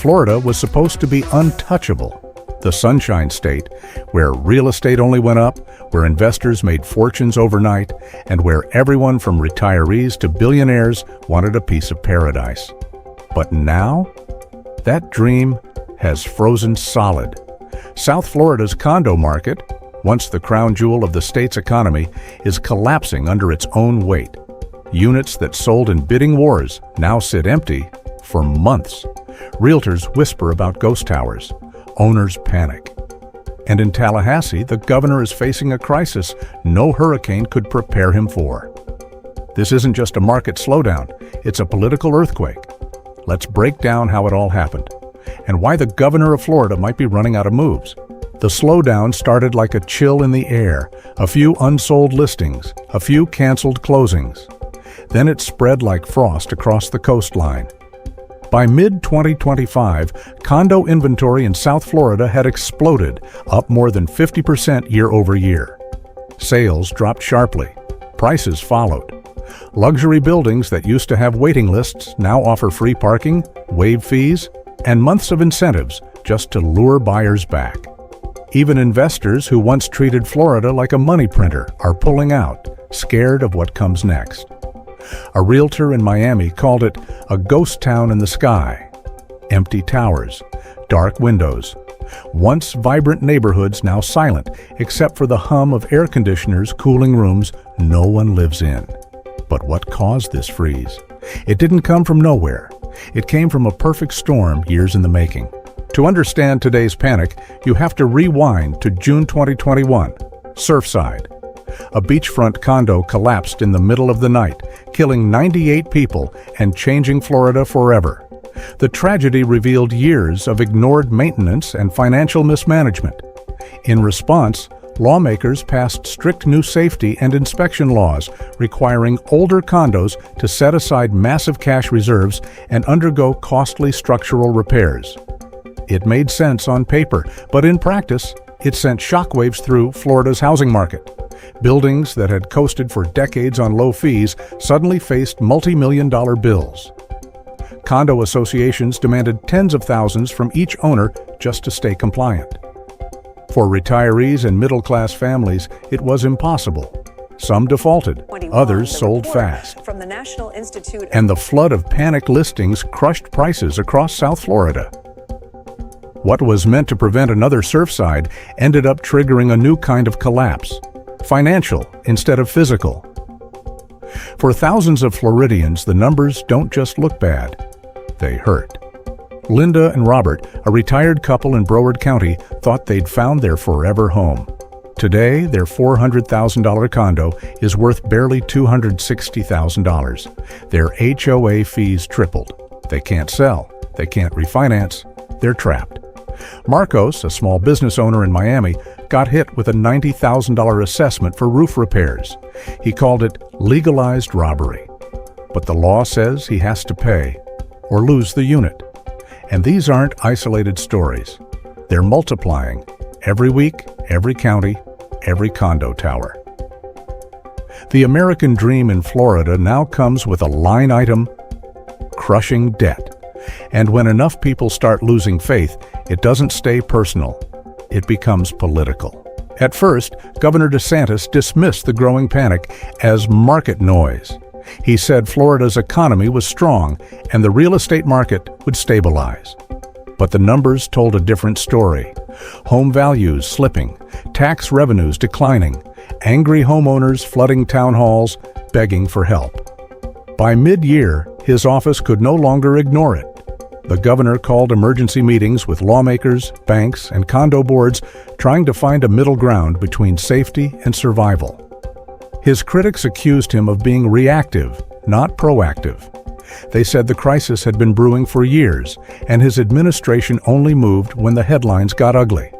Florida was supposed to be untouchable, the Sunshine State, where real estate only went up, where investors made fortunes overnight, and where everyone from retirees to billionaires wanted a piece of paradise. But now, that dream has frozen solid. South Florida's condo market, once the crown jewel of the state's economy, is collapsing under its own weight. Units that sold in bidding wars now sit empty for months. Realtors whisper about ghost towers. Owners panic. And in Tallahassee, the governor is facing a crisis no hurricane could prepare him for. This isn't just a market slowdown, it's a political earthquake. Let's break down how it all happened, and why the governor of Florida might be running out of moves. The slowdown started like a chill in the air, a few unsold listings, a few canceled closings. Then it spread like frost across the coastline. By mid-2025, condo inventory in South Florida had exploded, up more than 50% year over year. Sales dropped sharply. Prices followed. Luxury buildings that used to have waiting lists now offer free parking, waived fees, and months of incentives just to lure buyers back. Even investors who once treated Florida like a money printer are pulling out, scared of what comes next. A realtor in Miami called it a ghost town in the sky. Empty towers, dark windows. Once vibrant neighborhoods now silent, except for the hum of air conditioners cooling rooms no one lives in. But what caused this freeze? It didn't come from nowhere. It came from a perfect storm years in the making. To understand today's panic, you have to rewind to June 2021, Surfside. A beachfront condo collapsed in the middle of the night, killing 98 people and changing Florida forever. The tragedy revealed years of ignored maintenance and financial mismanagement. In response, lawmakers passed strict new safety and inspection laws requiring older condos to set aside massive cash reserves and undergo costly structural repairs. It made sense on paper, but in practice, it sent shockwaves through Florida's housing market. Buildings that had coasted for decades on low fees suddenly faced multi-million-dollar bills. Condo associations demanded tens of thousands from each owner just to stay compliant. For retirees and middle-class families, it was impossible. Some defaulted, others sold fast. And the flood of panic listings crushed prices across South Florida. What was meant to prevent another Surfside ended up triggering a new kind of collapse. Financial instead of physical. For thousands of Floridians, the numbers don't just look bad, they hurt. Linda and Robert, a retired couple in Broward County, thought they'd found their forever home. Today, their $400,000 condo is worth barely $260,000. Their HOA fees tripled. They can't sell, they can't refinance, they're trapped. Marcos, a small business owner in Miami, got hit with a $90,000 assessment for roof repairs. He called it legalized robbery. But the law says he has to pay or lose the unit. And these aren't isolated stories. They're multiplying every week, every county, every condo tower. The American dream in Florida now comes with a line item: crushing debt. And when enough people start losing faith, it doesn't stay personal. It becomes political. At first, Governor DeSantis dismissed the growing panic as market noise. He said Florida's economy was strong and the real estate market would stabilize. But the numbers told a different story. Home values slipping, tax revenues declining, angry homeowners flooding town halls, begging for help. By mid-year, his office could no longer ignore it. The governor called emergency meetings with lawmakers, banks, and condo boards, trying to find a middle ground between safety and survival. His critics accused him of being reactive, not proactive. They said the crisis had been brewing for years, and his administration only moved when the headlines got ugly.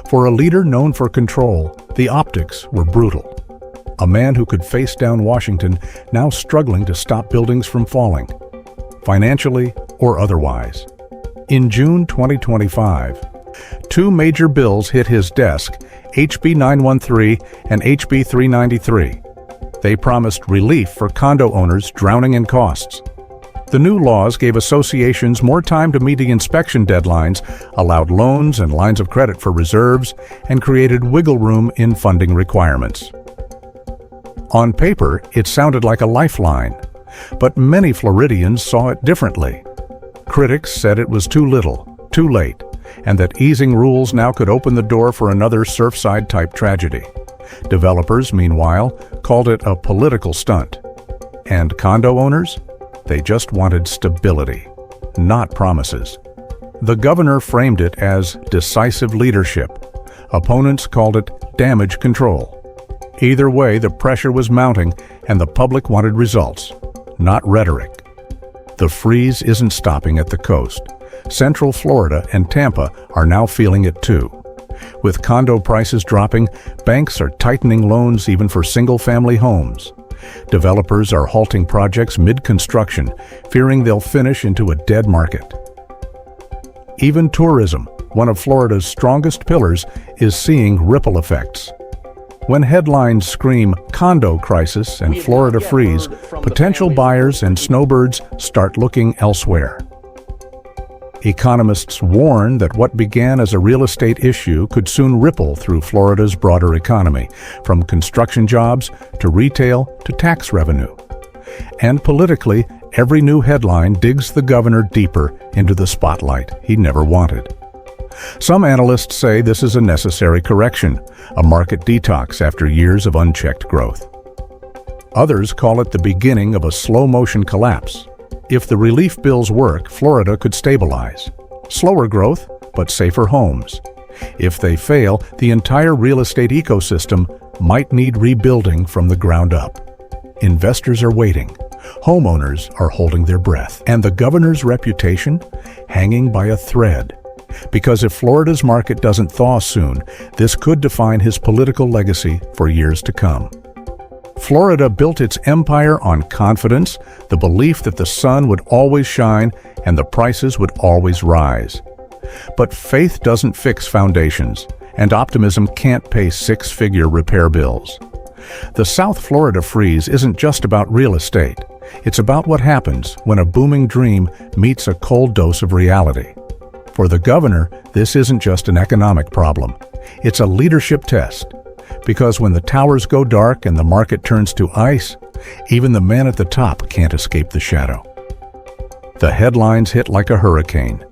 For a leader known for control, the optics were brutal. A man who could face down Washington, now struggling to stop buildings from falling, financially or otherwise. In June 2025, two major bills hit his desk, HB 913 and HB 393. They promised relief for condo owners drowning in costs. The new laws gave associations more time to meet the inspection deadlines, allowed loans and lines of credit for reserves, and created wiggle room in funding requirements. On paper, it sounded like a lifeline, but many Floridians saw it differently. Critics said it was too little, too late, and that easing rules now could open the door for another Surfside-type tragedy. Developers, meanwhile, called it a political stunt. And condo owners? They just wanted stability, not promises. The governor framed it as decisive leadership. Opponents called it damage control. Either way, the pressure was mounting, and the public wanted results, not rhetoric. The freeze isn't stopping at the coast. Central Florida and Tampa are now feeling it too. With condo prices dropping, banks are tightening loans even for single-family homes. Developers are halting projects mid-construction, fearing they'll finish into a dead market. Even tourism, one of Florida's strongest pillars, is seeing ripple effects. When headlines scream condo crisis and Florida freeze, potential buyers and snowbirds start looking elsewhere. Economists warn that what began as a real estate issue could soon ripple through Florida's broader economy, from construction jobs to retail to tax revenue. And politically, every new headline digs the governor deeper into the spotlight he never wanted. Some analysts say this is a necessary correction, a market detox after years of unchecked growth. Others call it the beginning of a slow-motion collapse. If the relief bills work, Florida could stabilize. Slower growth, but safer homes. If they fail, the entire real estate ecosystem might need rebuilding from the ground up. Investors are waiting. Homeowners are holding their breath. And the governor's reputation? Hanging by a thread. Because if Florida's market doesn't thaw soon, this could define his political legacy for years to come. Florida built its empire on confidence, the belief that the sun would always shine and the prices would always rise. But faith doesn't fix foundations, and optimism can't pay six-figure repair bills. The South Florida freeze isn't just about real estate. It's about what happens when a booming dream meets a cold dose of reality. For the governor, this isn't just an economic problem. It's a leadership test. Because when the towers go dark and the market turns to ice, even the man at the top can't escape the shadow. The headlines hit like a hurricane.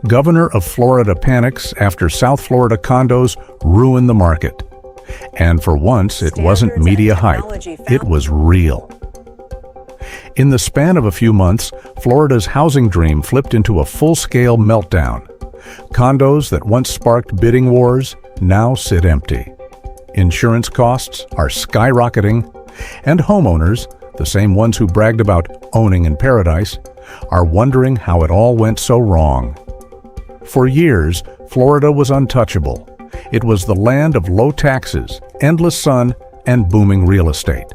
Governor of Florida panics after South Florida condos ruin the market. And for once, it wasn't media hype. It was real. In the span of a few months, Florida's housing dream flipped into a full-scale meltdown. Condos that once sparked bidding wars now sit empty. Insurance costs are skyrocketing, and homeowners, the same ones who bragged about owning in paradise, are wondering how it all went so wrong. For years, Florida was untouchable. It was the land of low taxes, endless sun, and booming real estate.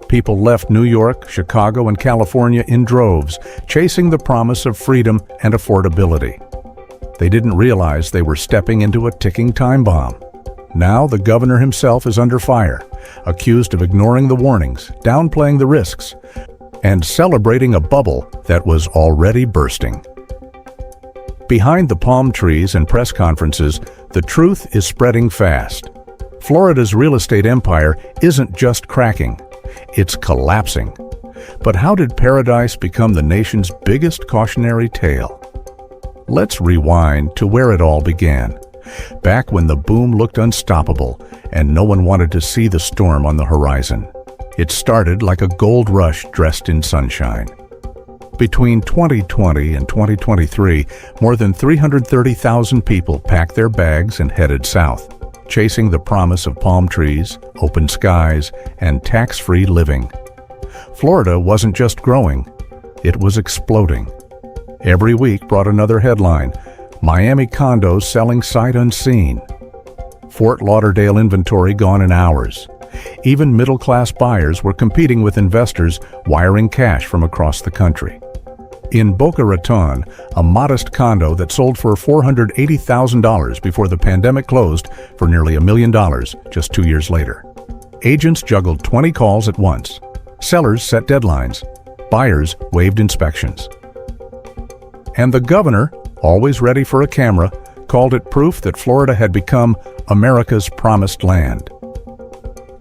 People left New York, Chicago, and California in droves, chasing the promise of freedom and affordability. They didn't realize they were stepping into a ticking time bomb. Now the governor himself is under fire, accused of ignoring the warnings, downplaying the risks, and celebrating a bubble that was already bursting. Behind the palm trees and press conferences, the truth is spreading fast. Florida's real estate empire isn't just cracking, it's collapsing. But how did paradise become the nation's biggest cautionary tale? Let's rewind to where it all began. Back when the boom looked unstoppable and no one wanted to see the storm on the horizon. It started like a gold rush dressed in sunshine. Between 2020 and 2023, more than 330,000 people packed their bags and headed south, chasing the promise of palm trees, open skies, and tax-free living. Florida wasn't just growing, it was exploding. Every week brought another headline: Miami condos selling sight unseen. Fort Lauderdale inventory gone in hours. Even middle-class buyers were competing with investors wiring cash from across the country. In Boca Raton, a modest condo that sold for $480,000 before the pandemic closed for nearly $1 million just 2 years later. Agents juggled 20 calls at once. Sellers set deadlines. buyers waived inspections. And the governor, always ready for a camera, called it proof that Florida had become America's promised land.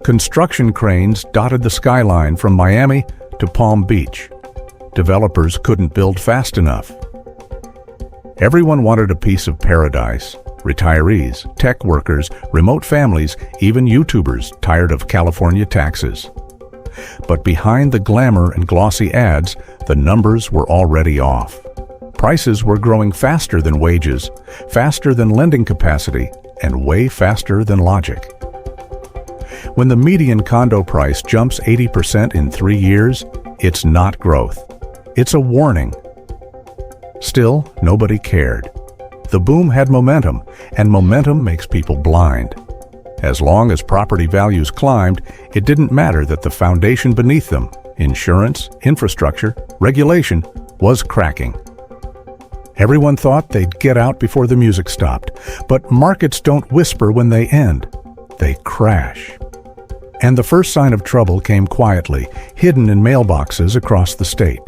Construction cranes dotted the skyline from Miami to Palm Beach. Developers couldn't build fast enough. Everyone wanted a piece of paradise. Retirees, tech workers, remote families, even YouTubers tired of California taxes. But behind the glamour and glossy ads, the numbers were already off. Prices were growing faster than wages, faster than lending capacity, and way faster than logic. When the median condo price jumps 80% in 3 years, it's not growth. It's a warning. Still, nobody cared. The boom had momentum, and momentum makes people blind. As long as property values climbed, it didn't matter that the foundation beneath them, insurance, infrastructure, regulation, was cracking. Everyone thought they'd get out before the music stopped, but markets don't whisper when they end. They crash. And the first sign of trouble came quietly, hidden in mailboxes across the state.